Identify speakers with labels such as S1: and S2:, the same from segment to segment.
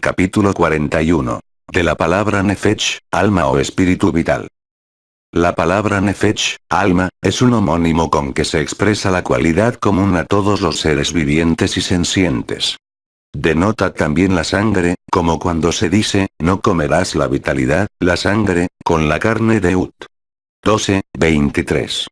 S1: Capítulo 41. De la palabra nefesh, alma o espíritu vital. La palabra nefesh, alma, es un homónimo con que se expresa la cualidad común a todos los seres vivientes y sensientes. Denota también la sangre, como cuando se dice, no comerás la vitalidad, la sangre, con la carne de Ut. 12:23.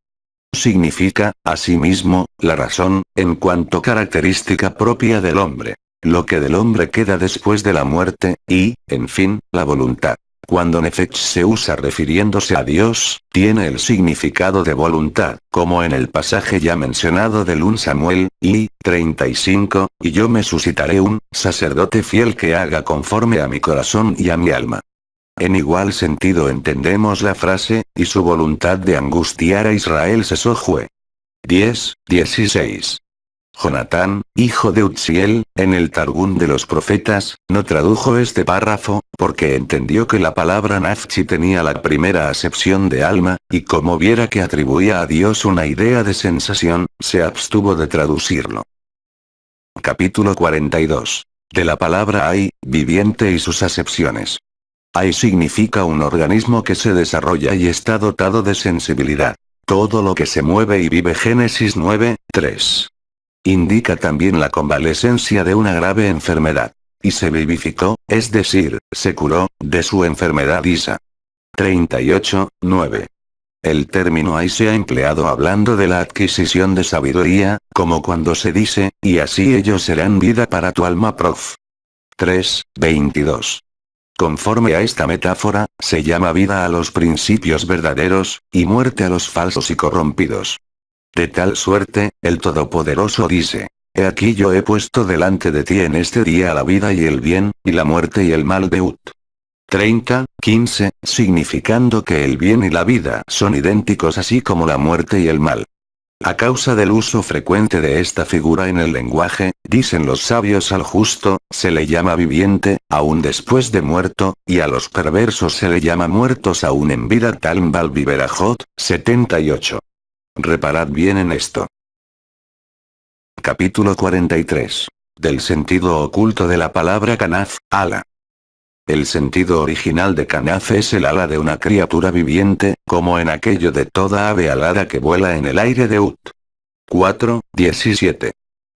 S1: Significa, asimismo, la razón, en cuanto característica propia del hombre. Lo que del hombre queda después de la muerte, y, en fin, la voluntad. Cuando nefesh se usa refiriéndose a Dios, tiene el significado de voluntad, como en el pasaje ya mencionado del 1 Samuel, y, 35, y yo me suscitaré un sacerdote fiel que haga conforme a mi corazón y a mi alma. En igual sentido entendemos la frase, y su voluntad de angustiar a Israel cesó Jue. 10:16. Jonatán, hijo de Uzziel, en el Targum de los profetas, no tradujo este párrafo, porque entendió que la palabra nafshi tenía la primera acepción de alma, y como viera que atribuía a Dios una idea de sensación, se abstuvo de traducirlo. Capítulo 42. De la palabra hay, viviente y sus acepciones. Hay significa un organismo que se desarrolla y está dotado de sensibilidad. Todo lo que se mueve y vive. Génesis 9:3. Indica también la convalescencia de una grave enfermedad. Y se vivificó, es decir, se curó, de su enfermedad Isa. 38:9. El término hay se ha empleado hablando de la adquisición de sabiduría, como cuando se dice, y así ellos serán vida para tu alma. Prof. 3:22. Conforme a esta metáfora, se llama vida a los principios verdaderos, y muerte a los falsos y corrompidos. De tal suerte, el Todopoderoso dice, he aquí yo he puesto delante de ti en este día la vida y el bien, y la muerte y el mal. de Ut. 30:15, significando que el bien y la vida son idénticos así como la muerte y el mal. A causa del uso frecuente de esta figura en el lenguaje, dicen los sabios al justo, se le llama viviente, aún después de muerto, y a los perversos se le llama muertos aún en vida. Talm Balbiberajot, 78. Reparad bien en esto. Capítulo 43. Del sentido oculto de la palabra kanaf, ala. El sentido original de kanaf es el ala de una criatura viviente, como en aquello de toda ave alada que vuela en el aire de Ut. 4:17.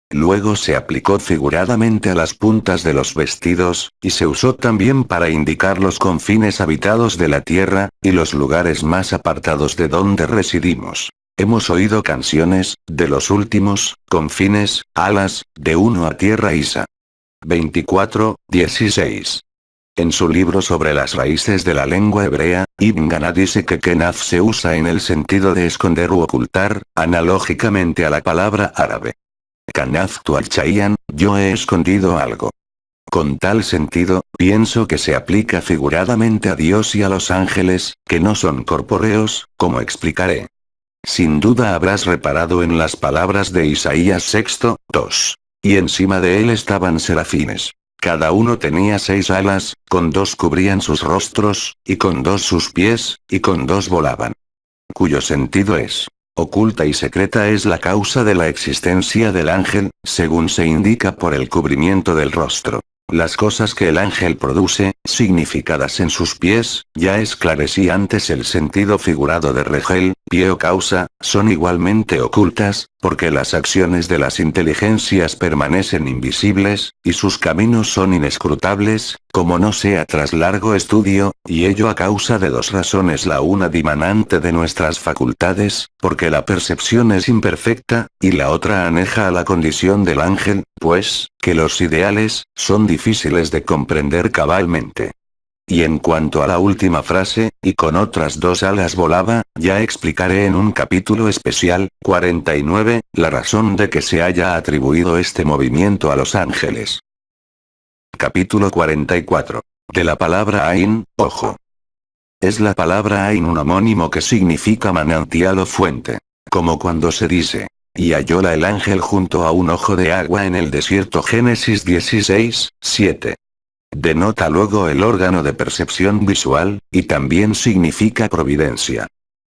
S1: Luego se aplicó figuradamente a las puntas de los vestidos, y se usó también para indicar los confines habitados de la tierra, y los lugares más apartados de donde residimos. Hemos oído canciones, de los últimos, confines, alas, de uno a tierra. Isa. 24:16. En su libro sobre las raíces de la lengua hebrea, Ibn Gana dice que kenaf se usa en el sentido de esconder u ocultar, analógicamente a la palabra árabe. Kanaftu al-Chayan, yo he escondido algo. Con tal sentido, pienso que se aplica figuradamente a Dios y a los ángeles, que no son corpóreos, como explicaré. Sin duda habrás reparado en las palabras de Isaías 6:2. Y encima de él estaban serafines. Cada uno tenía 6 alas, con 2 cubrían sus rostros, y con 2 sus pies, y con 2 volaban. Cuyo sentido es, oculta y secreta es la causa de la existencia del ángel, según se indica por el cubrimiento del rostro. Las cosas que el ángel produce, significadas en sus pies, ya esclarecí antes el sentido figurado de regel, pie o causa, son igualmente ocultas, porque las acciones de las inteligencias permanecen invisibles, y sus caminos son inescrutables, como no sea tras largo estudio, y ello a causa de 2 razones: la una dimanante de nuestras facultades, porque la percepción es imperfecta, y la otra aneja a la condición del ángel, pues, que los ideales, son difíciles de comprender cabalmente. Y en cuanto a la última frase, y con otras 2 alas volaba, ya explicaré en un capítulo especial, 49, la razón de que se haya atribuido este movimiento a los ángeles. Capítulo 44. De la palabra Ain, ojo. Es la palabra Ain un homónimo que significa manantial o fuente. Como cuando se dice, y hallóla el ángel junto a un ojo de agua en el desierto. Génesis 16:7. Denota luego el órgano de percepción visual, y también significa providencia.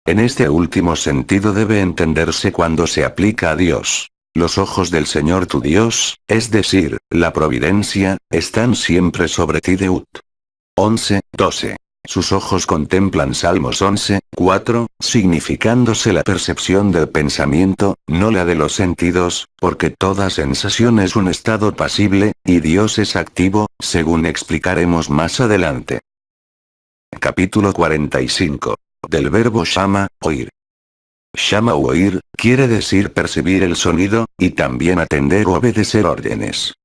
S1: En este último sentido debe entenderse cuando se aplica a Dios. Los ojos del Señor tu Dios, es decir, la providencia, están siempre sobre ti. Deut. 11:12. Sus ojos contemplan. Salmos 11:4, significándose la percepción del pensamiento, no la de los sentidos, porque toda sensación es un estado pasible, y Dios es activo, según explicaremos más adelante. Capítulo 45. Del verbo shama, oír. Shama u oír, quiere decir percibir el sonido, y también atender o obedecer órdenes.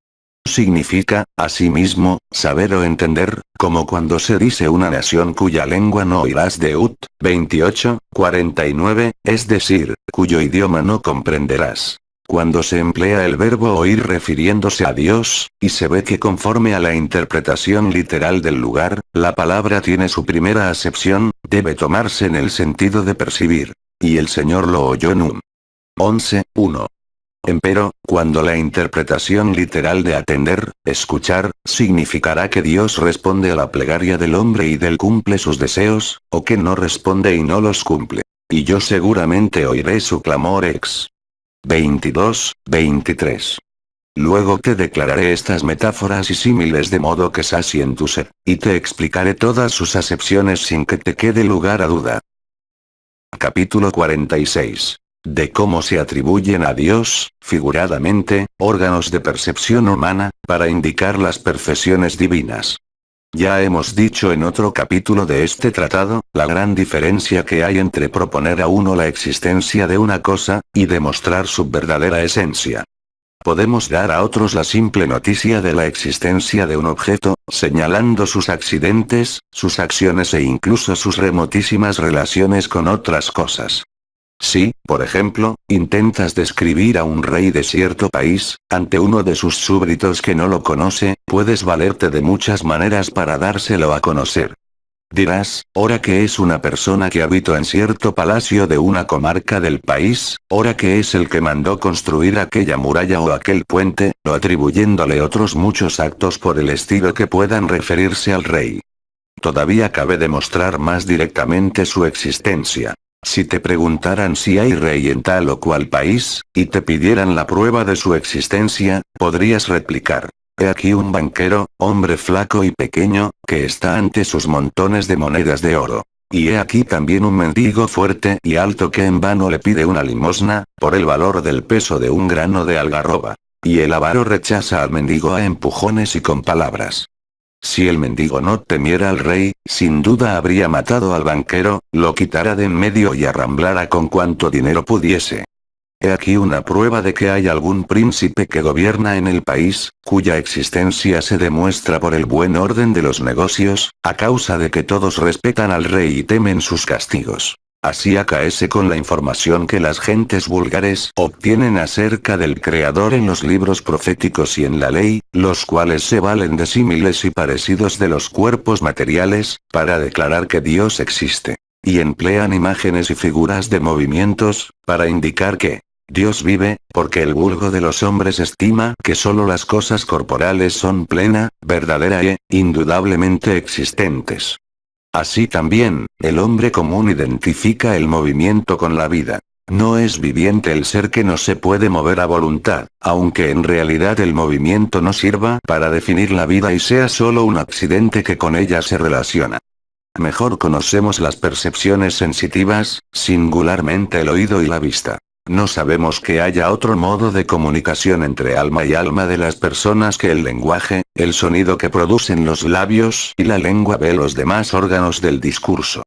S1: Significa, asimismo, saber o entender, como cuando se dice una nación cuya lengua no oirás. Deut. 28:49, es decir, cuyo idioma no comprenderás. Cuando se emplea el verbo oír refiriéndose a Dios, y se ve que conforme a la interpretación literal del lugar, la palabra tiene su primera acepción, debe tomarse en el sentido de percibir. Y el Señor lo oyó. Num. 11:1. Empero, cuando la interpretación literal de atender, escuchar, significará que Dios responde a la plegaria del hombre y del cumple sus deseos, o que no responde y no los cumple. Y yo seguramente oiré su clamor. Ex. 22:23. Luego te declararé estas metáforas y símiles de modo que sacien tu sed, y te explicaré todas sus acepciones sin que te quede lugar a duda. Capítulo 46. De cómo se atribuyen a Dios, figuradamente, órganos de percepción humana, para indicar las perfecciones divinas. Ya hemos dicho en otro capítulo de este tratado, la gran diferencia que hay entre proponer a uno la existencia de una cosa, y demostrar su verdadera esencia. Podemos dar a otros la simple noticia de la existencia de un objeto, señalando sus accidentes, sus acciones e incluso sus remotísimas relaciones con otras cosas. Si, por ejemplo, intentas describir a un rey de cierto país, ante uno de sus súbditos que no lo conoce, puedes valerte de muchas maneras para dárselo a conocer. Dirás, ora que es una persona que habitó en cierto palacio de una comarca del país, ora que es el que mandó construir aquella muralla o aquel puente, o atribuyéndole otros muchos actos por el estilo que puedan referirse al rey. Todavía cabe demostrar más directamente su existencia. Si te preguntaran si hay rey en tal o cual país, y te pidieran la prueba de su existencia, podrías replicar: he aquí un banquero, hombre flaco y pequeño, que está ante sus montones de monedas de oro. Y he aquí también un mendigo fuerte y alto que en vano le pide una limosna, por el valor del peso de un grano de algarroba. Y el avaro rechaza al mendigo a empujones y con palabras. Si el mendigo no temiera al rey, sin duda habría matado al banquero, lo quitara de en medio y arramblara con cuanto dinero pudiese. He aquí una prueba de que hay algún príncipe que gobierna en el país, cuya existencia se demuestra por el buen orden de los negocios, a causa de que todos respetan al rey y temen sus castigos. Así acaece con la información que las gentes vulgares obtienen acerca del Creador en los libros proféticos y en la ley, los cuales se valen de símiles y parecidos de los cuerpos materiales, para declarar que Dios existe. Y emplean imágenes y figuras de movimientos, para indicar que Dios vive, porque el vulgo de los hombres estima que solo las cosas corporales son plena, verdadera e, indudablemente existentes. Así también, el hombre común identifica el movimiento con la vida. No es viviente el ser que no se puede mover a voluntad, aunque en realidad el movimiento no sirva para definir la vida y sea solo un accidente que con ella se relaciona. Mejor conocemos las percepciones sensitivas, singularmente el oído y la vista. No sabemos que haya otro modo de comunicación entre alma y alma de las personas que el lenguaje, el sonido que producen los labios y la lengua de los demás órganos del discurso.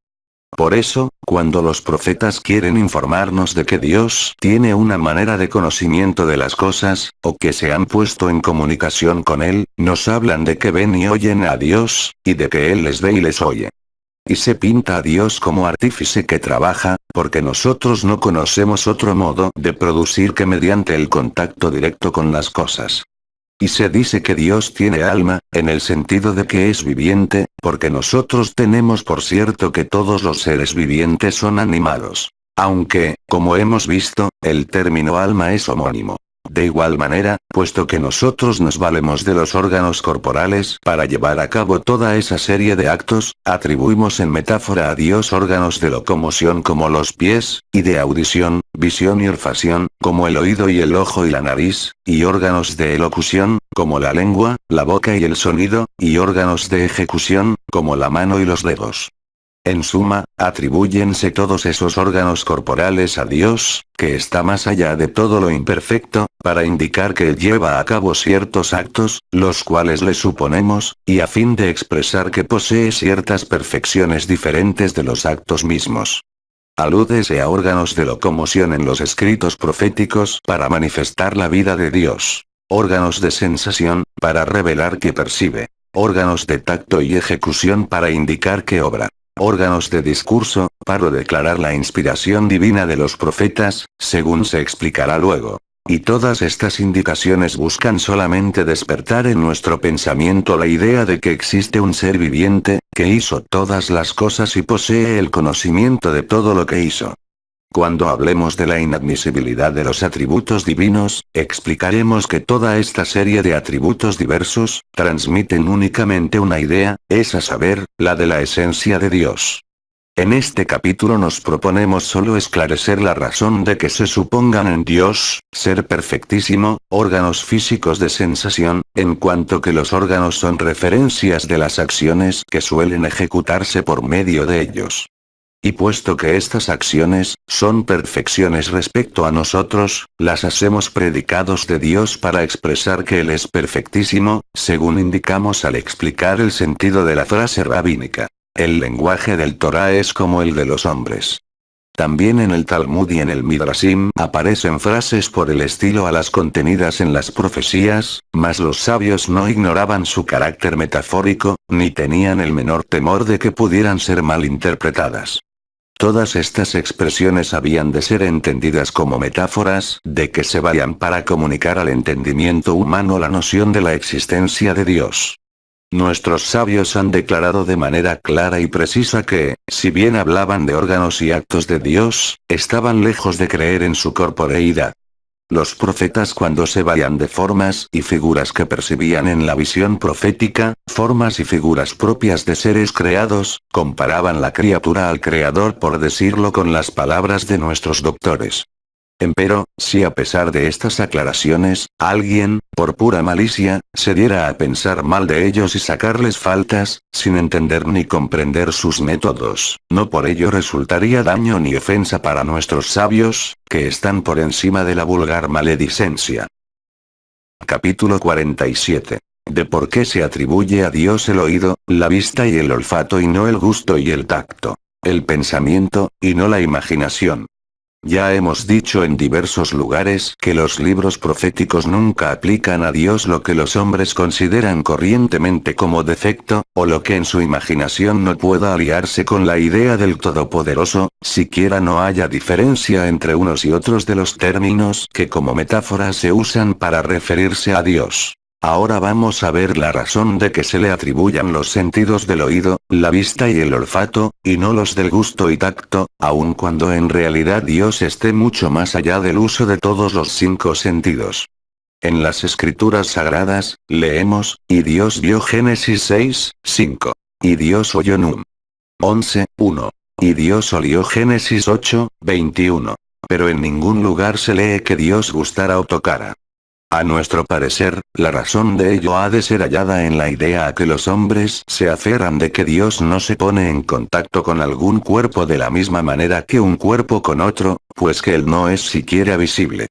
S1: Por eso, cuando los profetas quieren informarnos de que Dios tiene una manera de conocimiento de las cosas, o que se han puesto en comunicación con Él, nos hablan de que ven y oyen a Dios, y de que Él les ve y les oye. Y se pinta a Dios como artífice que trabaja, porque nosotros no conocemos otro modo de producir que mediante el contacto directo con las cosas. Y se dice que Dios tiene alma, en el sentido de que es viviente, porque nosotros tenemos por cierto que todos los seres vivientes son animados. Aunque, como hemos visto, el término alma es homónimo. De igual manera, puesto que nosotros nos valemos de los órganos corporales para llevar a cabo toda esa serie de actos, atribuimos en metáfora a Dios órganos de locomoción como los pies, y de audición, visión y olfacción, como el oído y el ojo y la nariz, y órganos de elocución, como la lengua, la boca y el sonido, y órganos de ejecución, como la mano y los dedos. En suma, atribúyense todos esos órganos corporales a Dios, que está más allá de todo lo imperfecto, para indicar que Él lleva a cabo ciertos actos, los cuales le suponemos, y a fin de expresar que posee ciertas perfecciones diferentes de los actos mismos. Alúdese a órganos de locomoción en los escritos proféticos para manifestar la vida de Dios. Órganos de sensación, para revelar que percibe. Órganos de tacto y ejecución para indicar que obra. Órganos de discurso, para declarar la inspiración divina de los profetas, según se explicará luego. Y todas estas indicaciones buscan solamente despertar en nuestro pensamiento la idea de que existe un ser viviente, que hizo todas las cosas y posee el conocimiento de todo lo que hizo. Cuando hablemos de la inadmisibilidad de los atributos divinos, explicaremos que toda esta serie de atributos diversos, transmiten únicamente una idea, es a saber, la de la esencia de Dios. En este capítulo nos proponemos solo esclarecer la razón de que se supongan en Dios, ser perfectísimo, órganos físicos de sensación, en cuanto que los órganos son referencias de las acciones que suelen ejecutarse por medio de ellos. Y puesto que estas acciones, son perfecciones respecto a nosotros, las hacemos predicados de Dios para expresar que Él es perfectísimo, según indicamos al explicar el sentido de la frase rabínica. El lenguaje del Torá es como el de los hombres. También en el Talmud y en el Midrashim aparecen frases por el estilo a las contenidas en las profecías, mas los sabios no ignoraban su carácter metafórico, ni tenían el menor temor de que pudieran ser mal interpretadas. Todas estas expresiones habían de ser entendidas como metáforas, de que se vayan para comunicar al entendimiento humano la noción de la existencia de Dios. Nuestros sabios han declarado de manera clara y precisa que, si bien hablaban de órganos y actos de Dios, estaban lejos de creer en su corporeidad. Los profetas cuando se valían de formas y figuras que percibían en la visión profética, formas y figuras propias de seres creados, comparaban la criatura al Creador por decirlo con las palabras de nuestros doctores. Empero, si a pesar de estas aclaraciones, alguien, por pura malicia, se diera a pensar mal de ellos y sacarles faltas, sin entender ni comprender sus métodos, no por ello resultaría daño ni ofensa para nuestros sabios, que están por encima de la vulgar maledicencia. Capítulo 47. De por qué se atribuye a Dios el oído, la vista y el olfato y no el gusto y el tacto, el pensamiento, y no la imaginación. Ya hemos dicho en diversos lugares que los libros proféticos nunca aplican a Dios lo que los hombres consideran corrientemente como defecto, o lo que en su imaginación no pueda aliarse con la idea del Todopoderoso, siquiera no haya diferencia entre unos y otros de los términos que como metáfora se usan para referirse a Dios. Ahora vamos a ver la razón de que se le atribuyan los sentidos del oído, la vista y el olfato, y no los del gusto y tacto, aun cuando en realidad Dios esté mucho más allá del uso de todos los 5 sentidos. En las escrituras sagradas, leemos, y Dios vio Génesis 6, 5. Y Dios oyó Num 11, 1. Y Dios olió Génesis 8, 21. Pero en ningún lugar se lee que Dios gustara o tocara. A nuestro parecer, la razón de ello ha de ser hallada en la idea a que los hombres se aferran de que Dios no se pone en contacto con algún cuerpo de la misma manera que un cuerpo con otro, pues que Él no es siquiera visible.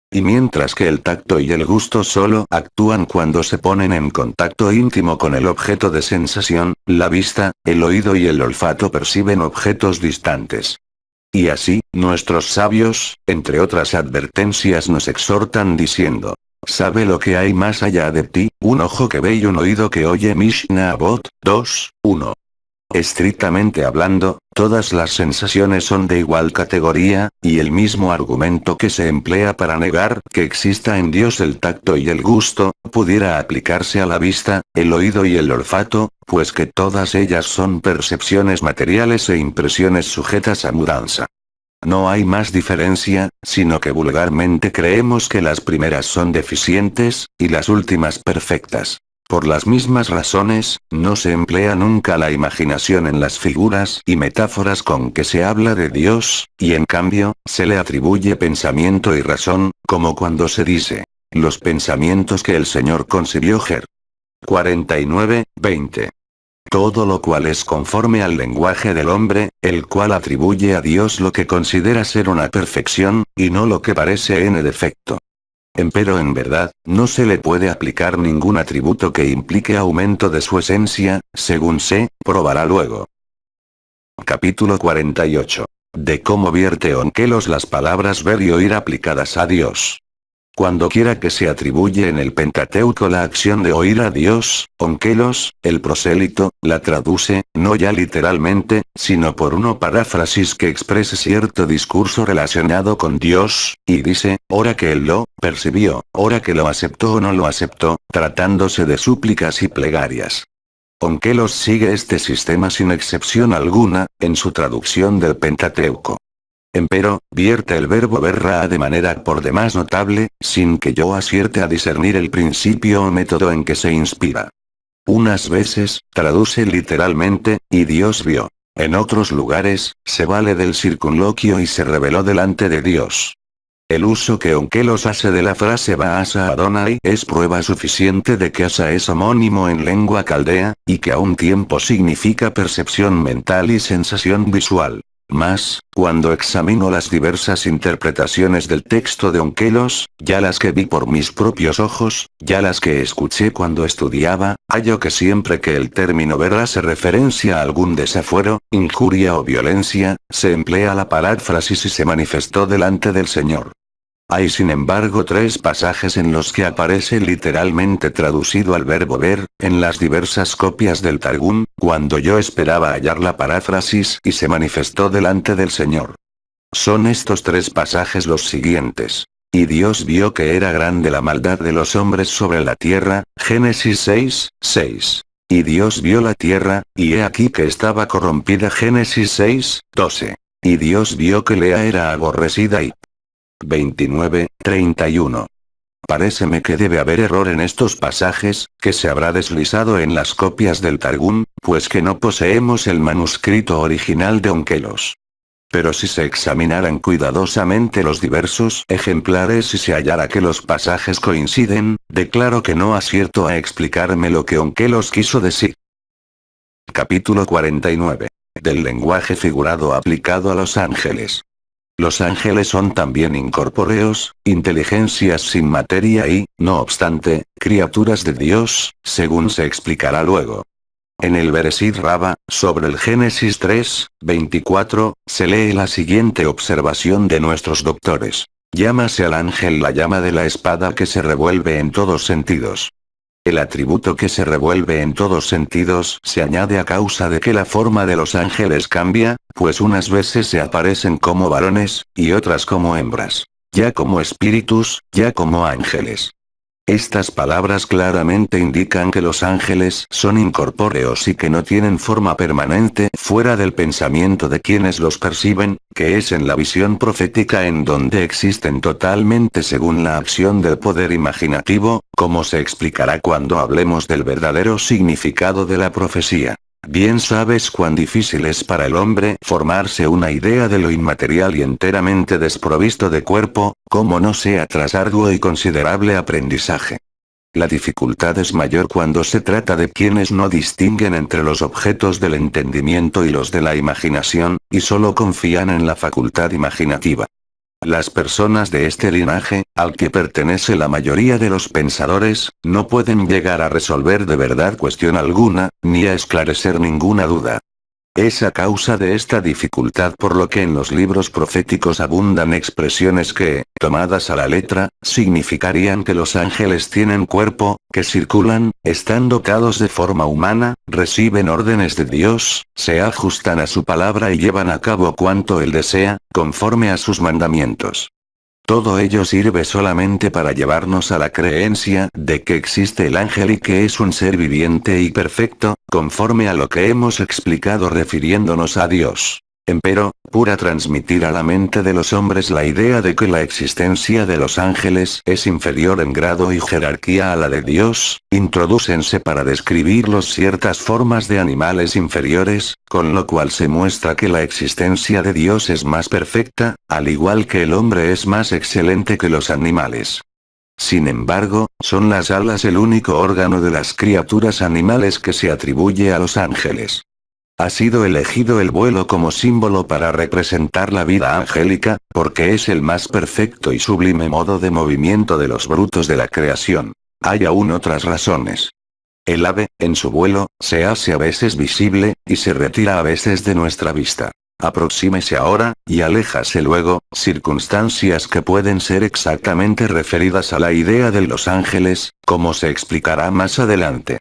S1: Y mientras que el tacto y el gusto solo actúan cuando se ponen en contacto íntimo con el objeto de sensación, la vista, el oído y el olfato perciben objetos distantes. Y así, nuestros sabios, entre otras advertencias nos exhortan diciendo: sabe lo que hay más allá de ti, un ojo que ve y un oído que oye. Mishnah Avot 2, 1. Estrictamente hablando, todas las sensaciones son de igual categoría, y el mismo argumento que se emplea para negar que exista en Dios el tacto y el gusto, pudiera aplicarse a la vista, el oído y el olfato, pues que todas ellas son percepciones materiales e impresiones sujetas a mudanza. No hay más diferencia, sino que vulgarmente creemos que las primeras son deficientes, y las últimas perfectas. Por las mismas razones, no se emplea nunca la imaginación en las figuras y metáforas con que se habla de Dios, y en cambio, se le atribuye pensamiento y razón, como cuando se dice, los pensamientos que el Señor concibió. Ger. 49:20. Todo lo cual es conforme al lenguaje del hombre, el cual atribuye a Dios lo que considera ser una perfección, y no lo que parece en defecto. Empero en verdad, no se le puede aplicar ningún atributo que implique aumento de su esencia, según se probará luego. Capítulo 48. De cómo vierte Onkelos las palabras ver y oír aplicadas a Dios. Cuando quiera que se atribuye en el Pentateuco la acción de oír a Dios, Onkelos, el prosélito, la traduce, no ya literalmente, sino por una paráfrasis que exprese cierto discurso relacionado con Dios, y dice, ora que él lo percibió, ora que lo aceptó o no lo aceptó, tratándose de súplicas y plegarias. Onkelos sigue este sistema sin excepción alguna, en su traducción del Pentateuco. Empero, vierte el verbo verra de manera por demás notable, sin que yo acierte a discernir el principio o método en que se inspira. Unas veces, traduce literalmente, y Dios vio. En otros lugares, se vale del circunloquio y se reveló delante de Dios. El uso que Onkelos hace de la frase Baasa Adonai es prueba suficiente de que Asa es homónimo en lengua caldea, y que a un tiempo significa percepción mental y sensación visual. Mas, cuando examino las diversas interpretaciones del texto de Onkelos, ya las que vi por mis propios ojos, ya las que escuché cuando estudiaba, hallo que siempre que el término ver hace referencia a algún desafuero, injuria o violencia, se emplea la paráfrasis y se manifestó delante del Señor. Hay sin embargo 3 pasajes en los que aparece literalmente traducido al verbo ver, en las diversas copias del Targum, cuando yo esperaba hallar la paráfrasis y se manifestó delante del Señor. Son estos 3 pasajes los siguientes. Y Dios vio que era grande la maldad de los hombres sobre la tierra, Génesis 6:6. Y Dios vio la tierra, y he aquí que estaba corrompida, Génesis 6:12. Y Dios vio que Lea era aborrecida y 29:31. Paréceme que debe haber error en estos pasajes, que se habrá deslizado en las copias del Targum, pues que no poseemos el manuscrito original de Onkelos. Pero si se examinaran cuidadosamente los diversos ejemplares y se hallara que los pasajes coinciden, declaro que no acierto a explicarme lo que Onkelos quiso decir. Capítulo 49. Del lenguaje figurado aplicado a los ángeles. Los ángeles son también incorpóreos, inteligencias sin materia y, no obstante, criaturas de Dios, según se explicará luego. En el Bereshit Rabba, sobre el Génesis 3:24, se lee la siguiente observación de nuestros doctores. Llámase al ángel la llama de la espada que se revuelve en todos sentidos. El atributo que se revuelve en todos sentidos se añade a causa de que la forma de los ángeles cambia, pues unas veces se aparecen como varones, y otras como hembras. Ya como espíritus, ya como ángeles. Estas palabras claramente indican que los ángeles son incorpóreos y que no tienen forma permanente fuera del pensamiento de quienes los perciben, que es en la visión profética en donde existen totalmente según la acción del poder imaginativo, como se explicará cuando hablemos del verdadero significado de la profecía. Bien sabes cuán difícil es para el hombre formarse una idea de lo inmaterial y enteramente desprovisto de cuerpo, como no sea tras arduo y considerable aprendizaje. La dificultad es mayor cuando se trata de quienes no distinguen entre los objetos del entendimiento y los de la imaginación, y solo confían en la facultad imaginativa. Las personas de este linaje, al que pertenece la mayoría de los pensadores, no pueden llegar a resolver de verdad cuestión alguna, ni a esclarecer ninguna duda. Es a causa de esta dificultad por lo que en los libros proféticos abundan expresiones que, tomadas a la letra, significarían que los ángeles tienen cuerpo, que circulan, están dotados de forma humana, reciben órdenes de Dios, se ajustan a su palabra y llevan a cabo cuanto Él desea, conforme a sus mandamientos. Todo ello sirve solamente para llevarnos a la creencia de que existe el ángel y que es un ser viviente y perfecto, conforme a lo que hemos explicado refiriéndonos a Dios. Empero, pura transmitir a la mente de los hombres la idea de que la existencia de los ángeles es inferior en grado y jerarquía a la de Dios, introdúcense para describirlos ciertas formas de animales inferiores, con lo cual se muestra que la existencia de Dios es más perfecta, al igual que el hombre es más excelente que los animales. Sin embargo, son las alas el único órgano de las criaturas animales que se atribuye a los ángeles. Ha sido elegido el vuelo como símbolo para representar la vida angélica, porque es el más perfecto y sublime modo de movimiento de los brutos de la creación. Hay aún otras razones. El ave, en su vuelo, se hace a veces visible, y se retira a veces de nuestra vista. Aproxímese ahora, y aléjase luego, circunstancias que pueden ser exactamente referidas a la idea de los ángeles, como se explicará más adelante.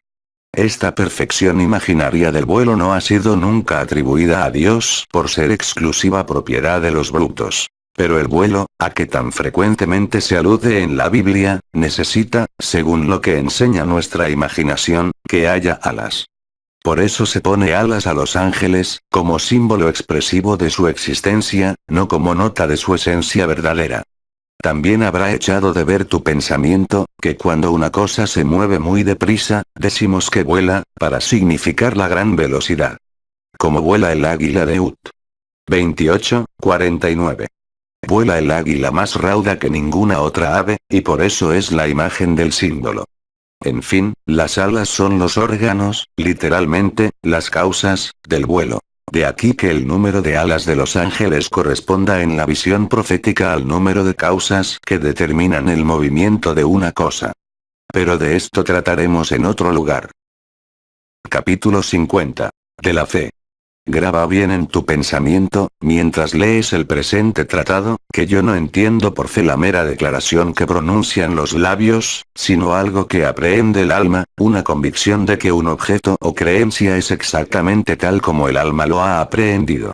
S1: Esta perfección imaginaria del vuelo no ha sido nunca atribuida a Dios por ser exclusiva propiedad de los brutos. Pero el vuelo, a que tan frecuentemente se alude en la Biblia, necesita, según lo que enseña nuestra imaginación, que haya alas. Por eso se pone alas a los ángeles, como símbolo expresivo de su existencia, no como nota de su esencia verdadera. También habrá echado de ver tu pensamiento, que cuando una cosa se mueve muy deprisa, decimos que vuela, para significar la gran velocidad. Como vuela el águila de Ut. 28:49. Vuela el águila más rauda que ninguna otra ave, y por eso es la imagen del símbolo. En fin, las alas son los órganos, literalmente, las causas, del vuelo. De aquí que el número de alas de los ángeles corresponda en la visión profética al número de causas que determinan el movimiento de una cosa. Pero de esto trataremos en otro lugar. Capítulo 50. De la fe. Graba bien en tu pensamiento, mientras lees el presente tratado, que yo no entiendo por fe la mera declaración que pronuncian los labios, sino algo que aprehende el alma, una convicción de que un objeto o creencia es exactamente tal como el alma lo ha aprehendido.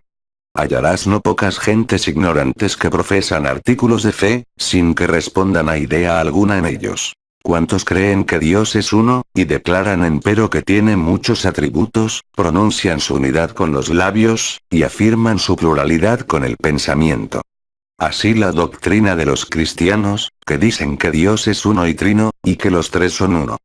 S1: Hallarás no pocas gentes ignorantes que profesan artículos de fe, sin que respondan a idea alguna en ellos. Cuantos creen que Dios es uno, y declaran empero que tiene muchos atributos, pronuncian su unidad con los labios, y afirman su pluralidad con el pensamiento. Así la doctrina de los cristianos, que dicen que Dios es uno y trino, y que los tres son uno.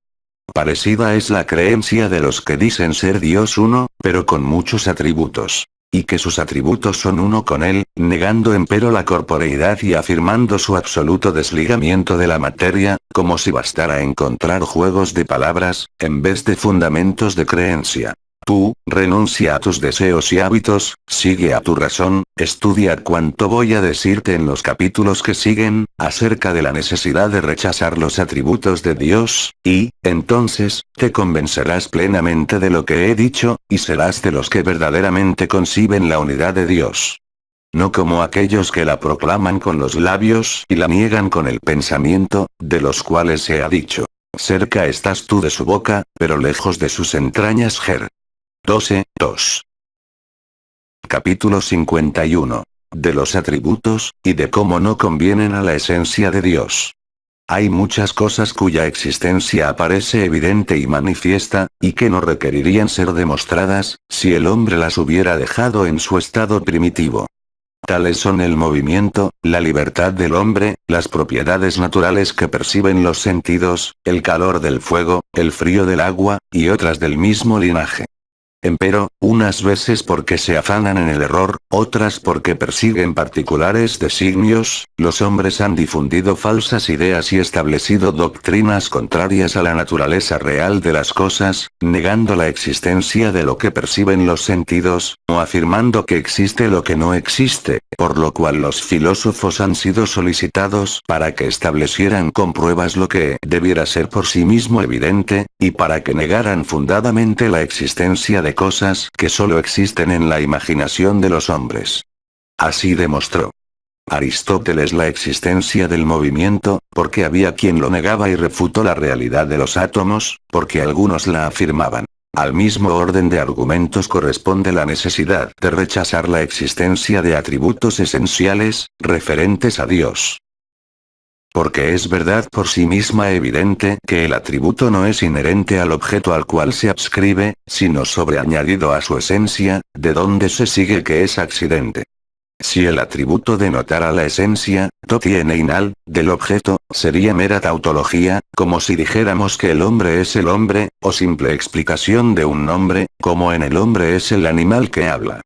S1: Parecida es la creencia de los que dicen ser Dios uno, pero con muchos atributos. Y que sus atributos son uno con él, negando empero la corporeidad y afirmando su absoluto desligamiento de la materia, como si bastara encontrar juegos de palabras, en vez de fundamentos de creencia. Tú, renuncia a tus deseos y hábitos, sigue a tu razón, estudia cuanto voy a decirte en los capítulos que siguen, acerca de la necesidad de rechazar los atributos de Dios, y, entonces, te convencerás plenamente de lo que he dicho, y serás de los que verdaderamente conciben la unidad de Dios. No como aquellos que la proclaman con los labios y la niegan con el pensamiento, de los cuales se ha dicho. Cerca estás tú de su boca, pero lejos de sus entrañas. Ger. 12:2. Capítulo 51. De los atributos, y de cómo no convienen a la esencia de Dios. Hay muchas cosas cuya existencia aparece evidente y manifiesta, y que no requerirían ser demostradas, si el hombre las hubiera dejado en su estado primitivo. Tales son el movimiento, la libertad del hombre, las propiedades naturales que perciben los sentidos, el calor del fuego, el frío del agua, y otras del mismo linaje. Empero, unas veces porque se afanan en el error, otras porque persiguen particulares designios, los hombres han difundido falsas ideas y establecido doctrinas contrarias a la naturaleza real de las cosas, negando la existencia de lo que perciben los sentidos, o afirmando que existe lo que no existe, por lo cual los filósofos han sido solicitados para que establecieran con pruebas lo que debiera ser por sí mismo evidente, y para que negaran fundadamente la existencia de cosas que solo existen en la imaginación de los hombres. Así demostró Aristóteles la existencia del movimiento, porque había quien lo negaba, y refutó la realidad de los átomos, porque algunos la afirmaban. Al mismo orden de argumentos corresponde la necesidad de rechazar la existencia de atributos esenciales, referentes a Dios. Porque es verdad por sí misma evidente que el atributo no es inherente al objeto al cual se adscribe, sino sobreañadido a su esencia, de donde se sigue que es accidente. Si el atributo denotara la esencia, totieneinal, del objeto, sería mera tautología, como si dijéramos que el hombre es el hombre, o simple explicación de un nombre, como en el hombre es el animal que habla.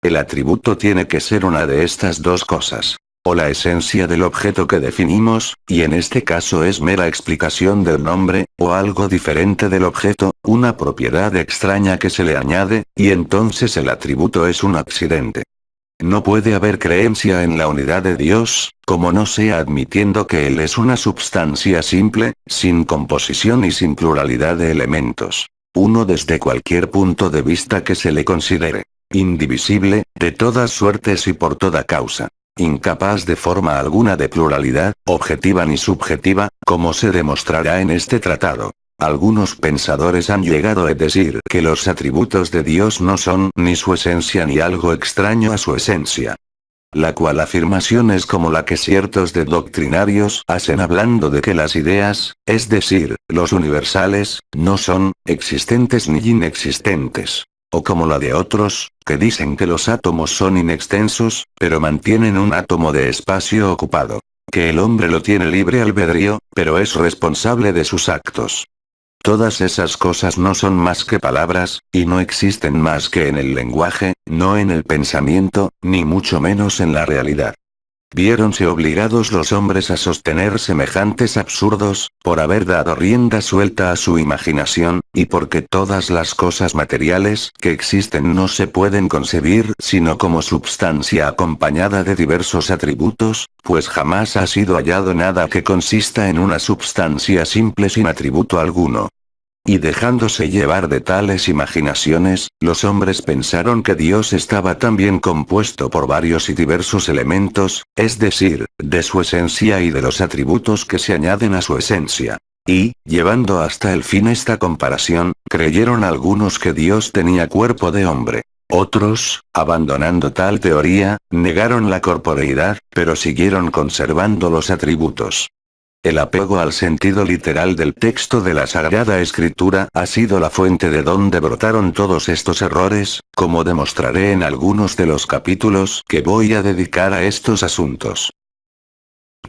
S1: El atributo tiene que ser una de estas dos cosas. O la esencia del objeto que definimos, y en este caso es mera explicación del nombre, o algo diferente del objeto, una propiedad extraña que se le añade, y entonces el atributo es un accidente. No puede haber creencia en la unidad de Dios, como no sea admitiendo que Él es una substancia simple, sin composición y sin pluralidad de elementos. Uno desde cualquier punto de vista que se le considere. Indivisible, de todas suertes y por toda causa. Incapaz de forma alguna de pluralidad, objetiva ni subjetiva, como se demostrará en este tratado. Algunos pensadores han llegado a decir que los atributos de Dios no son ni su esencia ni algo extraño a su esencia. La cual afirmación es como la que ciertos de doctrinarios hacen hablando de que las ideas, es decir, los universales, no son existentes ni inexistentes. O como la de otros, que dicen que los átomos son inextensos, pero mantienen un átomo de espacio ocupado. Que el hombre lo tiene libre albedrío, pero es responsable de sus actos. Todas esas cosas no son más que palabras, y no existen más que en el lenguaje, no en el pensamiento, ni mucho menos en la realidad. Viéronse obligados los hombres a sostener semejantes absurdos, por haber dado rienda suelta a su imaginación, y porque todas las cosas materiales que existen no se pueden concebir sino como substancia acompañada de diversos atributos, pues jamás ha sido hallado nada que consista en una substancia simple sin atributo alguno. Y dejándose llevar de tales imaginaciones, los hombres pensaron que Dios estaba también compuesto por varios y diversos elementos, es decir, de su esencia y de los atributos que se añaden a su esencia. Y, llevando hasta el fin esta comparación, creyeron algunos que Dios tenía cuerpo de hombre. Otros, abandonando tal teoría, negaron la corporeidad, pero siguieron conservando los atributos. El apego al sentido literal del texto de la Sagrada Escritura ha sido la fuente de donde brotaron todos estos errores, como demostraré en algunos de los capítulos que voy a dedicar a estos asuntos.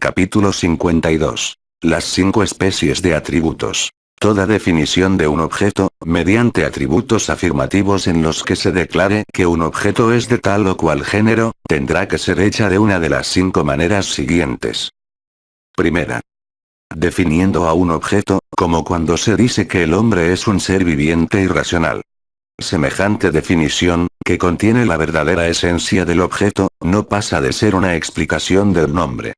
S1: Capítulo 52. Las 5 especies de atributos. Toda definición de un objeto, mediante atributos afirmativos en los que se declare que un objeto es de tal o cual género, tendrá que ser hecha de una de las 5 maneras siguientes. Primera. Definiendo a un objeto, como cuando se dice que el hombre es un ser viviente y racional. Semejante definición, que contiene la verdadera esencia del objeto, no pasa de ser una explicación del nombre.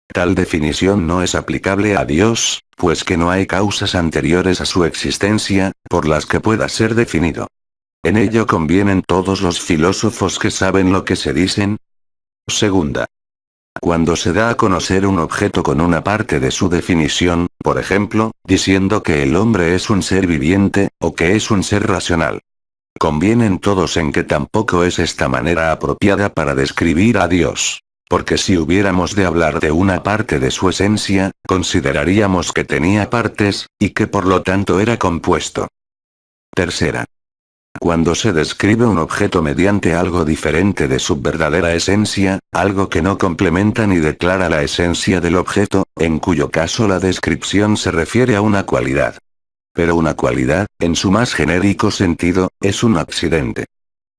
S1: Tal definición no es aplicable a Dios, pues que no hay causas anteriores a su existencia, por las que pueda ser definido. En ello convienen todos los filósofos que saben lo que se dicen. Segunda. Cuando se da a conocer un objeto con una parte de su definición, por ejemplo, diciendo que el hombre es un ser viviente, o que es un ser racional. Convienen todos en que tampoco es esta manera apropiada para describir a Dios. Porque si hubiéramos de hablar de una parte de su esencia, consideraríamos que tenía partes, y que por lo tanto era compuesto. Tercera. Cuando se describe un objeto mediante algo diferente de su verdadera esencia, algo que no complementa ni declara la esencia del objeto, en cuyo caso la descripción se refiere a una cualidad. Pero una cualidad, en su más genérico sentido, es un accidente.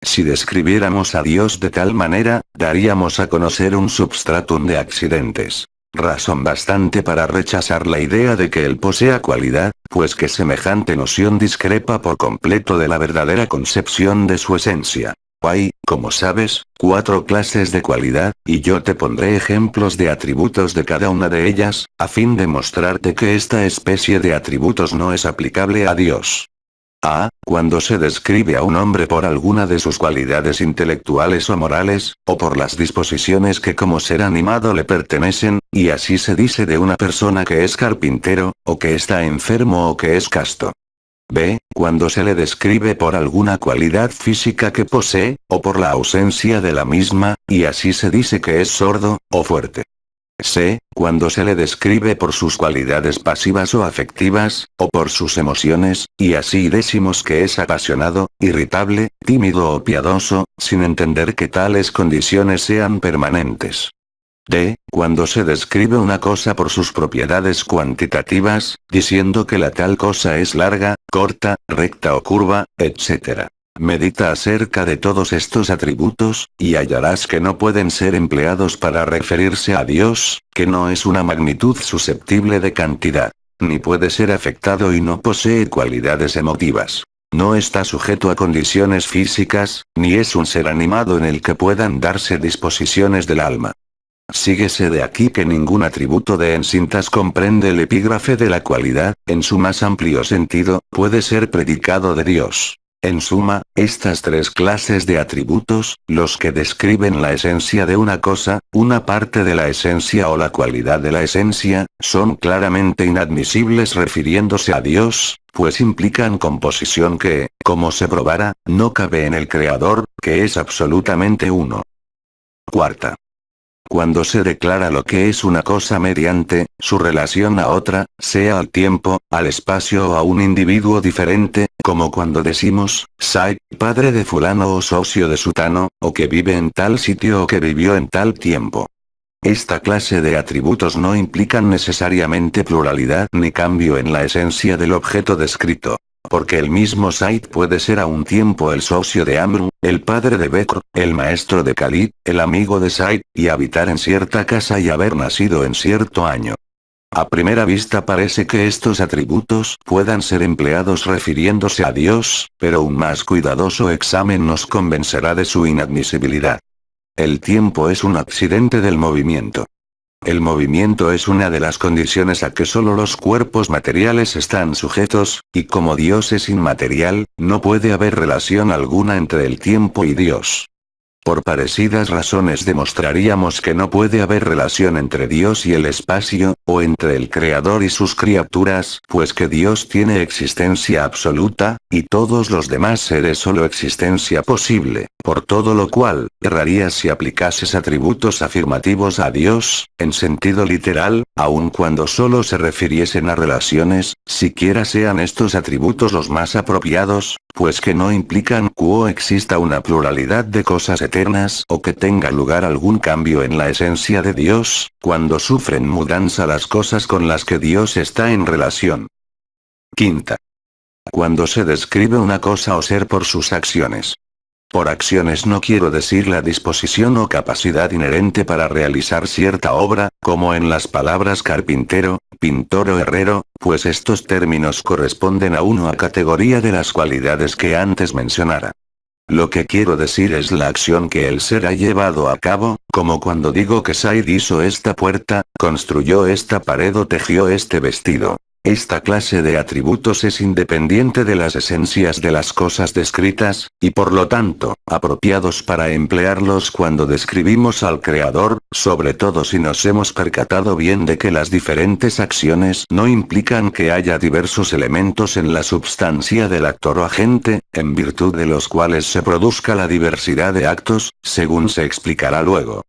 S1: Si describiéramos a Dios de tal manera, daríamos a conocer un substratum de accidentes. Razón bastante para rechazar la idea de que él posea cualidad, pues que semejante noción discrepa por completo de la verdadera concepción de su esencia. Hay, como sabes, 4 clases de cualidad, y yo te pondré ejemplos de atributos de cada una de ellas, a fin de mostrarte que esta especie de atributos no es aplicable a Dios. A. Cuando se describe a un hombre por alguna de sus cualidades intelectuales o morales, o por las disposiciones que como ser animado le pertenecen, y así se dice de una persona que es carpintero, o que está enfermo o que es casto. B. Cuando se le describe por alguna cualidad física que posee, o por la ausencia de la misma, y así se dice que es sordo, o fuerte. C. Cuando se le describe por sus cualidades pasivas o afectivas, o por sus emociones, y así decimos que es apasionado, irritable, tímido o piadoso, sin entender que tales condiciones sean permanentes. D. Cuando se describe una cosa por sus propiedades cuantitativas, diciendo que la tal cosa es larga, corta, recta o curva, etc. Medita acerca de todos estos atributos, y hallarás que no pueden ser empleados para referirse a Dios, que no es una magnitud susceptible de cantidad. Ni puede ser afectado y no posee cualidades emotivas. No está sujeto a condiciones físicas, ni es un ser animado en el que puedan darse disposiciones del alma. Síguese de aquí que ningún atributo de Ensintas comprende el epígrafe de la cualidad, en su más amplio sentido, puede ser predicado de Dios. En suma, estas tres clases de atributos, los que describen la esencia de una cosa, una parte de la esencia o la cualidad de la esencia, son claramente inadmisibles refiriéndose a Dios, pues implican composición que, como se probará, no cabe en el Creador, que es absolutamente uno. Cuarta. Cuando se declara lo que es una cosa mediante su relación a otra, sea al tiempo, al espacio o a un individuo diferente, como cuando decimos, Sai, padre de fulano o socio de sutano, o que vive en tal sitio o que vivió en tal tiempo. Esta clase de atributos no implican necesariamente pluralidad ni cambio en la esencia del objeto descrito. Porque el mismo Said puede ser a un tiempo el socio de Amru, el padre de Bekr, el maestro de Khalid, el amigo de Said, y habitar en cierta casa y haber nacido en cierto año. A primera vista parece que estos atributos puedan ser empleados refiriéndose a Dios, pero un más cuidadoso examen nos convencerá de su inadmisibilidad. El tiempo es un accidente del movimiento. El movimiento es una de las condiciones a que solo los cuerpos materiales están sujetos, y como Dios es inmaterial, no puede haber relación alguna entre el tiempo y Dios. Por parecidas razones demostraríamos que no puede haber relación entre Dios y el espacio, o entre el Creador y sus criaturas, pues que Dios tiene existencia absoluta, y todos los demás seres solo existencia posible, por todo lo cual, errarías si aplicases atributos afirmativos a Dios, en sentido literal, aun cuando solo se refiriesen a relaciones, siquiera sean estos atributos los más apropiados, pues que no implican que exista una pluralidad de cosas eternas o que tenga lugar algún cambio en la esencia de Dios, cuando sufren mudanza las cosas con las que Dios está en relación. Quinta. Cuando se describe una cosa o ser por sus acciones. Por acciones no quiero decir la disposición o capacidad inherente para realizar cierta obra, como en las palabras carpintero, pintor o herrero, pues estos términos corresponden a una categoría de las cualidades que antes mencionara. Lo que quiero decir es la acción que el ser ha llevado a cabo, como cuando digo que Said hizo esta puerta, construyó esta pared o tejió este vestido. Esta clase de atributos es independiente de las esencias de las cosas descritas, y por lo tanto, apropiados para emplearlos cuando describimos al Creador, sobre todo si nos hemos percatado bien de que las diferentes acciones no implican que haya diversos elementos en la substancia del actor o agente, en virtud de los cuales se produzca la diversidad de actos, según se explicará luego.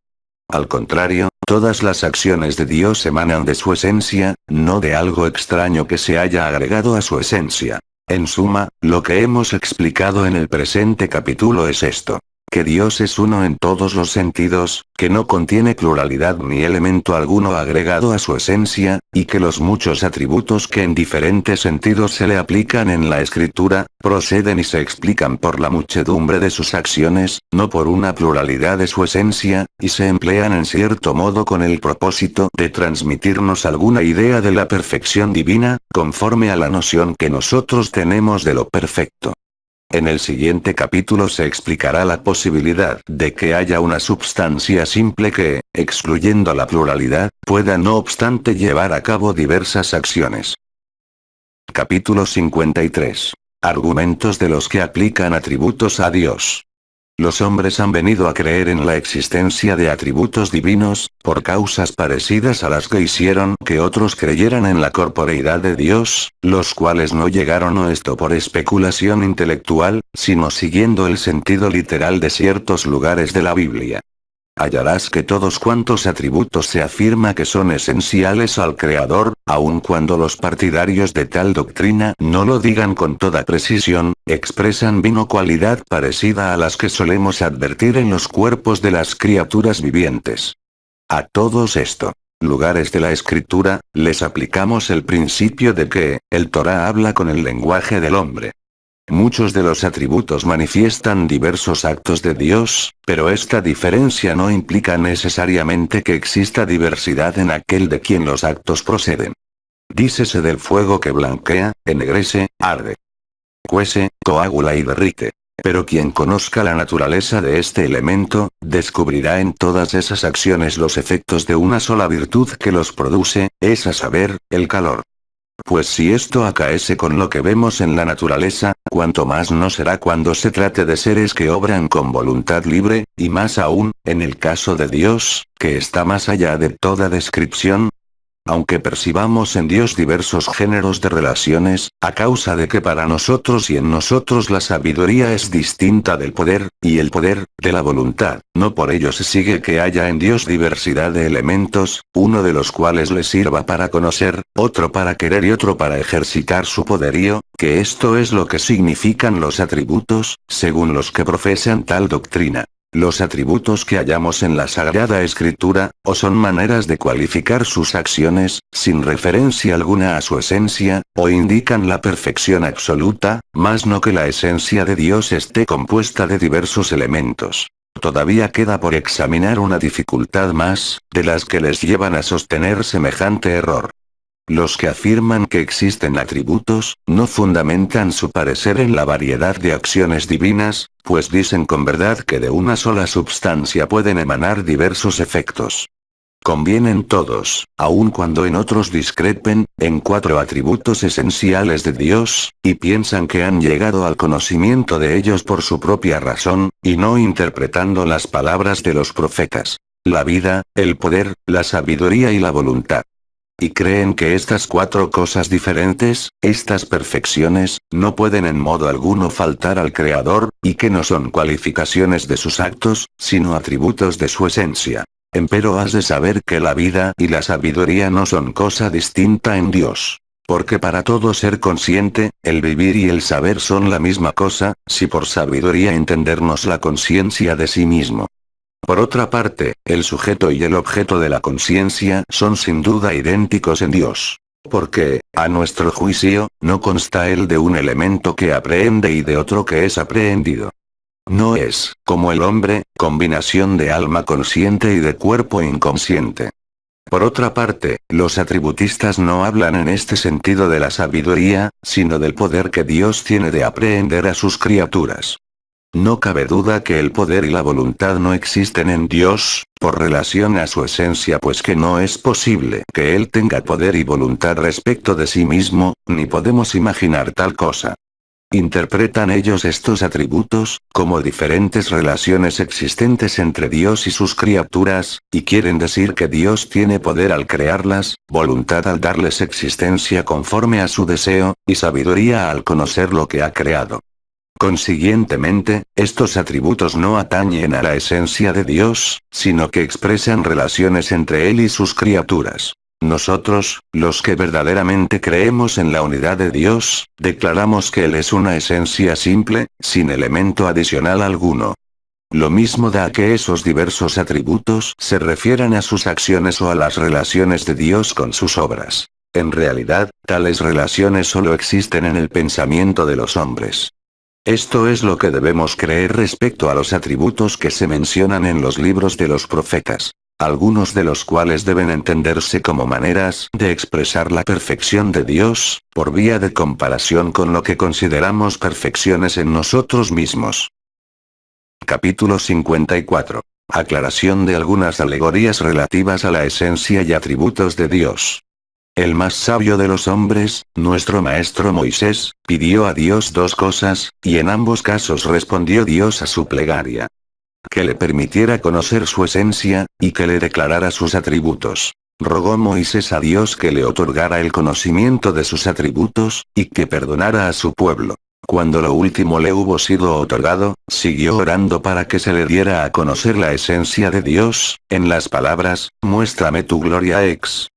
S1: Al contrario, todas las acciones de Dios emanan de su esencia, no de algo extraño que se haya agregado a su esencia. En suma, lo que hemos explicado en el presente capítulo es esto. Que Dios es uno en todos los sentidos, que no contiene pluralidad ni elemento alguno agregado a su esencia, y que los muchos atributos que en diferentes sentidos se le aplican en la escritura, proceden y se explican por la muchedumbre de sus acciones, no por una pluralidad de su esencia, y se emplean en cierto modo con el propósito de transmitirnos alguna idea de la perfección divina, conforme a la noción que nosotros tenemos de lo perfecto. En el siguiente capítulo se explicará la posibilidad de que haya una substancia simple que, excluyendo la pluralidad, pueda no obstante llevar a cabo diversas acciones. Capítulo 53. Argumentos de los que aplican atributos a Dios. Los hombres han venido a creer en la existencia de atributos divinos, por causas parecidas a las que hicieron que otros creyeran en la corporeidad de Dios, los cuales no llegaron a esto por especulación intelectual, sino siguiendo el sentido literal de ciertos lugares de la Biblia. hallarás que todos cuantos atributos se afirma que son esenciales al Creador, aun cuando los partidarios de tal doctrina no lo digan con toda precisión, expresan bien o cualidad parecida a las que solemos advertir en los cuerpos de las criaturas vivientes. A todos estos lugares de la escritura, les aplicamos el principio de que, el Torá habla con el lenguaje del hombre. Muchos de los atributos manifiestan diversos actos de Dios, pero esta diferencia no implica necesariamente que exista diversidad en aquel de quien los actos proceden. Dícese del fuego que blanquea, ennegrece, arde, cuece, coagula y derrite. Pero quien conozca la naturaleza de este elemento, descubrirá en todas esas acciones los efectos de una sola virtud que los produce, es a saber, el calor. Pues si esto acaece con lo que vemos en la naturaleza, cuanto más no será cuando se trate de seres que obran con voluntad libre, y más aún, en el caso de Dios, que está más allá de toda descripción. Aunque percibamos en Dios diversos géneros de relaciones, a causa de que para nosotros y en nosotros la sabiduría es distinta del poder, y el poder, de la voluntad, no por ello se sigue que haya en Dios diversidad de elementos, uno de los cuales le sirva para conocer, otro para querer y otro para ejercitar su poderío, que esto es lo que significan los atributos, según los que profesan tal doctrina. Los atributos que hallamos en la Sagrada Escritura, o son maneras de cualificar sus acciones, sin referencia alguna a su esencia, o indican la perfección absoluta, mas no que la esencia de Dios esté compuesta de diversos elementos. Todavía queda por examinar una dificultad más, de las que les llevan a sostener semejante error. Los que afirman que existen atributos, no fundamentan su parecer en la variedad de acciones divinas, pues dicen con verdad que de una sola substancia pueden emanar diversos efectos. Convienen todos, aun cuando en otros discrepen, en 4 atributos esenciales de Dios, y piensan que han llegado al conocimiento de ellos por su propia razón, y no interpretando las palabras de los profetas: la vida, el poder, la sabiduría y la voluntad. Y creen que estas 4 cosas diferentes, estas perfecciones, no pueden en modo alguno faltar al Creador, y que no son cualificaciones de sus actos, sino atributos de su esencia. Empero has de saber que la vida y la sabiduría no son cosa distinta en Dios. Porque para todo ser consciente, el vivir y el saber son la misma cosa, si por sabiduría entendernos la conciencia de sí mismo. Por otra parte, el sujeto y el objeto de la conciencia son sin duda idénticos en Dios. Porque, a nuestro juicio, no consta él de un elemento que aprehende y de otro que es aprehendido. No es, como el hombre, combinación de alma consciente y de cuerpo inconsciente. Por otra parte, los atributistas no hablan en este sentido de la sabiduría, sino del poder que Dios tiene de aprehender a sus criaturas. No cabe duda que el poder y la voluntad no existen en Dios, por relación a su esencia, pues que no es posible que Él tenga poder y voluntad respecto de sí mismo, ni podemos imaginar tal cosa. Interpretan ellos estos atributos, como diferentes relaciones existentes entre Dios y sus criaturas, y quieren decir que Dios tiene poder al crearlas, voluntad al darles existencia conforme a su deseo, y sabiduría al conocer lo que ha creado. Consiguientemente, estos atributos no atañen a la esencia de Dios, sino que expresan relaciones entre Él y sus criaturas. Nosotros, los que verdaderamente creemos en la unidad de Dios, declaramos que Él es una esencia simple, sin elemento adicional alguno. Lo mismo da que esos diversos atributos se refieran a sus acciones o a las relaciones de Dios con sus obras. En realidad, tales relaciones solo existen en el pensamiento de los hombres. Esto es lo que debemos creer respecto a los atributos que se mencionan en los libros de los profetas, algunos de los cuales deben entenderse como maneras de expresar la perfección de Dios, por vía de comparación con lo que consideramos perfecciones en nosotros mismos. Capítulo 54. Aclaración de algunas alegorías relativas a la esencia y atributos de Dios. El más sabio de los hombres, nuestro maestro Moisés, pidió a Dios 2 cosas, y en ambos casos respondió Dios a su plegaria: que le permitiera conocer su esencia, y que le declarara sus atributos. Rogó Moisés a Dios que le otorgara el conocimiento de sus atributos, y que perdonara a su pueblo. Cuando lo último le hubo sido otorgado, siguió orando para que se le diera a conocer la esencia de Dios, en las palabras, muéstrame tu gloria ex.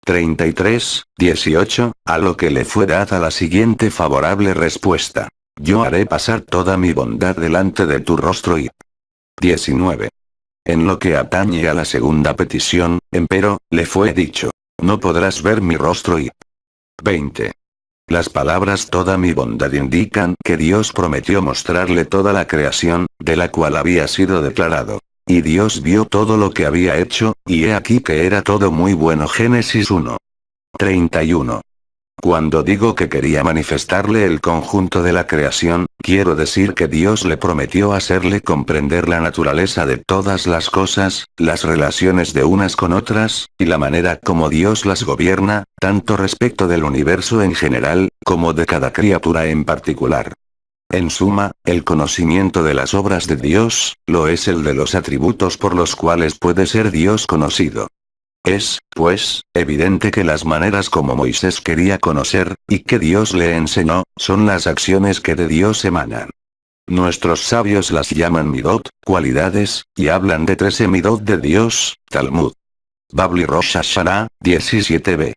S1: 33:18, a lo que le fue dada la siguiente favorable respuesta. Yo haré pasar toda mi bondad delante de tu rostro y 19. En lo que atañe a la segunda petición, empero, le fue dicho. No podrás ver mi rostro y 20. Las palabras toda mi bondad indican que Dios prometió mostrarle toda la creación, de la cual había sido declarado. Y Dios vio todo lo que había hecho, y he aquí que era todo muy bueno. Génesis 1:31. Cuando digo que quería manifestarle el conjunto de la creación, quiero decir que Dios le prometió hacerle comprender la naturaleza de todas las cosas, las relaciones de unas con otras, y la manera como Dios las gobierna, tanto respecto del universo en general, como de cada criatura en particular. En suma, el conocimiento de las obras de Dios, lo es el de los atributos por los cuales puede ser Dios conocido. Es, pues, evidente que las maneras como Moisés quería conocer, y que Dios le enseñó, son las acciones que de Dios emanan. Nuestros sabios las llaman midot, cualidades, y hablan de 13 midot de Dios, Talmud. Babli Rosh Hashanah, 17b.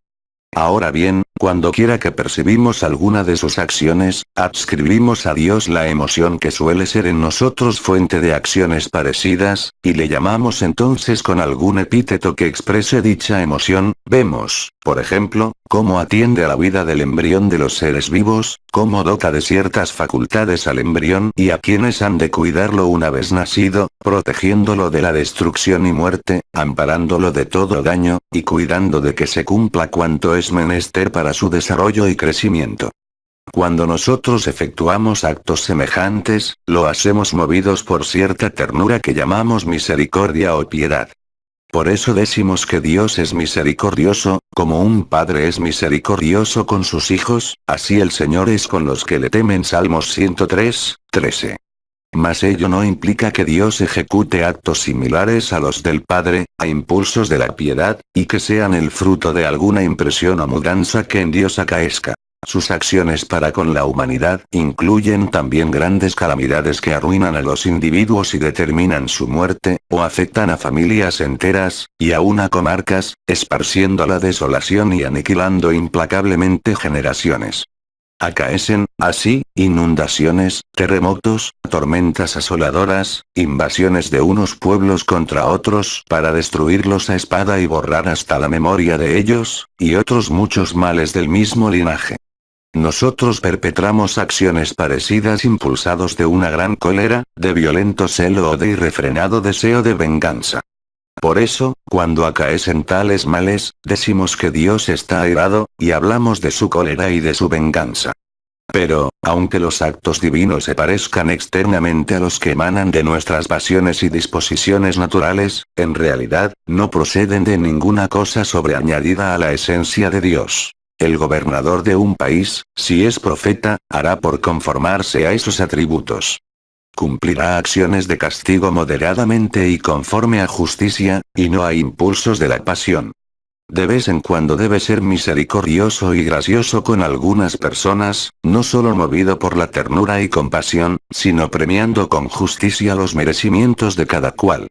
S1: Ahora bien, cuando quiera que percibimos alguna de sus acciones, adscribimos a Dios la emoción que suele ser en nosotros fuente de acciones parecidas, y le llamamos entonces con algún epíteto que exprese dicha emoción. Vemos, por ejemplo, cómo atiende a la vida del embrión de los seres vivos, cómo dota de ciertas facultades al embrión y a quienes han de cuidarlo una vez nacido, protegiéndolo de la destrucción y muerte, amparándolo de todo daño, y cuidando de que se cumpla cuanto es menester para su desarrollo y crecimiento. Cuando nosotros efectuamos actos semejantes, lo hacemos movidos por cierta ternura que llamamos misericordia o piedad. Por eso decimos que Dios es misericordioso, como un padre es misericordioso con sus hijos, así el Señor es con los que le temen. Salmos 103:13. Mas ello no implica que Dios ejecute actos similares a los del Padre, a impulsos de la piedad, y que sean el fruto de alguna impresión o mudanza que en Dios acaezca. Sus acciones para con la humanidad incluyen también grandes calamidades que arruinan a los individuos y determinan su muerte, o afectan a familias enteras, y aún a comarcas, esparciendo la desolación y aniquilando implacablemente generaciones. Acaecen, así, inundaciones, terremotos, tormentas asoladoras, invasiones de unos pueblos contra otros para destruirlos a espada y borrar hasta la memoria de ellos, y otros muchos males del mismo linaje. Nosotros perpetramos acciones parecidas impulsados de una gran cólera, de violento celo o de irrefrenado deseo de venganza. Por eso, cuando acaecen tales males, decimos que Dios está airado, y hablamos de su cólera y de su venganza. Pero, aunque los actos divinos se parezcan externamente a los que emanan de nuestras pasiones y disposiciones naturales, en realidad, no proceden de ninguna cosa sobreañadida a la esencia de Dios. El gobernador de un país, si es profeta, hará por conformarse a esos atributos. Cumplirá acciones de castigo moderadamente y conforme a justicia, y no a impulsos de la pasión. De vez en cuando debe ser misericordioso y gracioso con algunas personas, no solo movido por la ternura y compasión, sino premiando con justicia los merecimientos de cada cual.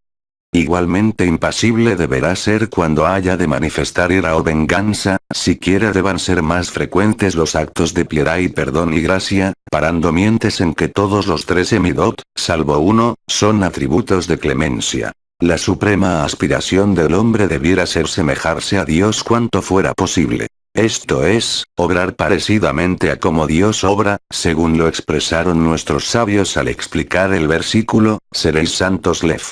S1: Igualmente impasible deberá ser cuando haya de manifestar ira o venganza, siquiera deban ser más frecuentes los actos de piedad y perdón y gracia, parando mientes en que todos los 13 midot, salvo uno, son atributos de clemencia. La suprema aspiración del hombre debiera ser semejarse a Dios cuanto fuera posible. Esto es, obrar parecidamente a como Dios obra, según lo expresaron nuestros sabios al explicar el versículo, seréis santos Lev.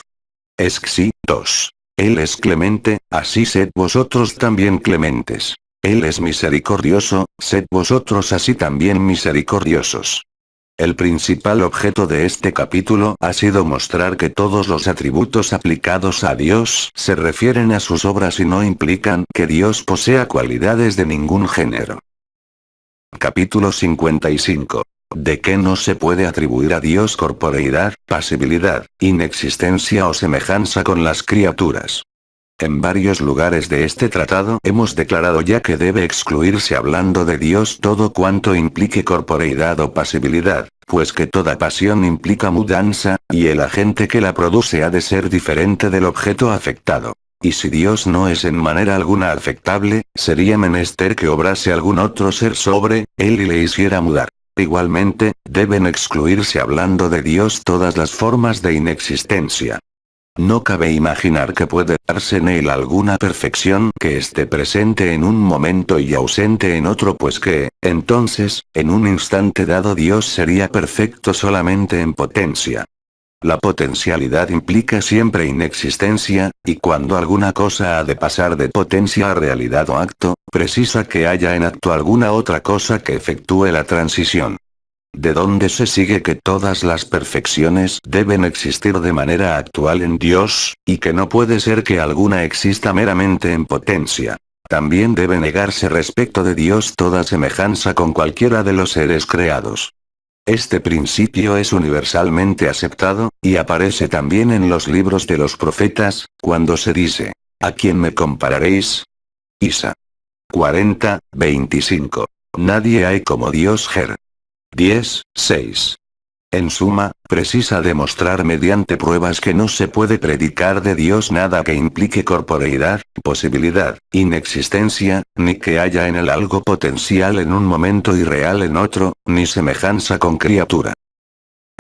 S1: Exi 2. Él es clemente, así sed vosotros también clementes. Él es misericordioso, sed vosotros así también misericordiosos. El principal objeto de este capítulo ha sido mostrar que todos los atributos aplicados a Dios se refieren a sus obras y no implican que Dios posea cualidades de ningún género. Capítulo 55. ¿De qué no se puede atribuir a Dios corporeidad, pasibilidad, inexistencia o semejanza con las criaturas? En varios lugares de este tratado hemos declarado ya que debe excluirse hablando de Dios todo cuanto implique corporeidad o pasibilidad, pues que toda pasión implica mudanza, y el agente que la produce ha de ser diferente del objeto afectado. Y si Dios no es en manera alguna afectable, sería menester que obrase algún otro ser sobre él y le hiciera mudar. Igualmente, deben excluirse hablando de Dios todas las formas de inexistencia. No cabe imaginar que puede darse en él alguna perfección que esté presente en un momento y ausente en otro, pues que, entonces, en un instante dado Dios sería perfecto solamente en potencia. La potencialidad implica siempre inexistencia, y cuando alguna cosa ha de pasar de potencia a realidad o acto, precisa que haya en acto alguna otra cosa que efectúe la transición. De donde se sigue que todas las perfecciones deben existir de manera actual en Dios, y que no puede ser que alguna exista meramente en potencia. También debe negarse respecto de Dios toda semejanza con cualquiera de los seres creados. Este principio es universalmente aceptado, y aparece también en los libros de los profetas, cuando se dice, ¿a quién me compararéis? Isa. 40:25. Nadie hay como Dios. Ger. 10:6. En suma, precisa demostrar mediante pruebas que no se puede predicar de Dios nada que implique corporeidad, posibilidad, inexistencia, ni que haya en él algo potencial en un momento y real en otro, ni semejanza con criatura.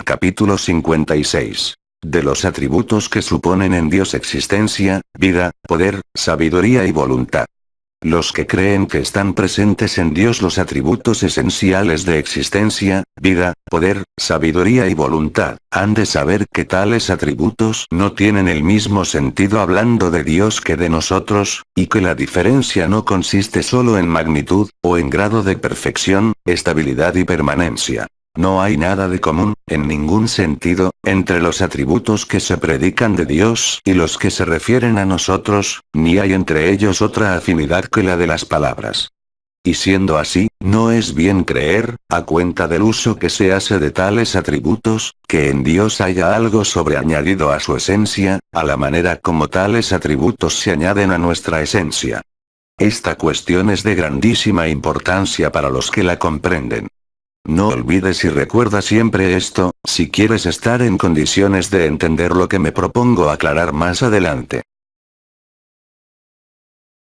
S1: Capítulo 56. De los atributos que suponen en Dios existencia, vida, poder, sabiduría y voluntad. Los que creen que están presentes en Dios los atributos esenciales de existencia, vida, poder, sabiduría y voluntad, han de saber que tales atributos no tienen el mismo sentido hablando de Dios que de nosotros, y que la diferencia no consiste solo en magnitud, o en grado de perfección, estabilidad y permanencia. No hay nada de común, en ningún sentido, entre los atributos que se predican de Dios y los que se refieren a nosotros, ni hay entre ellos otra afinidad que la de las palabras. Y siendo así, no es bien creer, a cuenta del uso que se hace de tales atributos, que en Dios haya algo sobreañadido a su esencia, a la manera como tales atributos se añaden a nuestra esencia. Esta cuestión es de grandísima importancia para los que la comprenden. No olvides y recuerda siempre esto, si quieres estar en condiciones de entender lo que me propongo aclarar más adelante.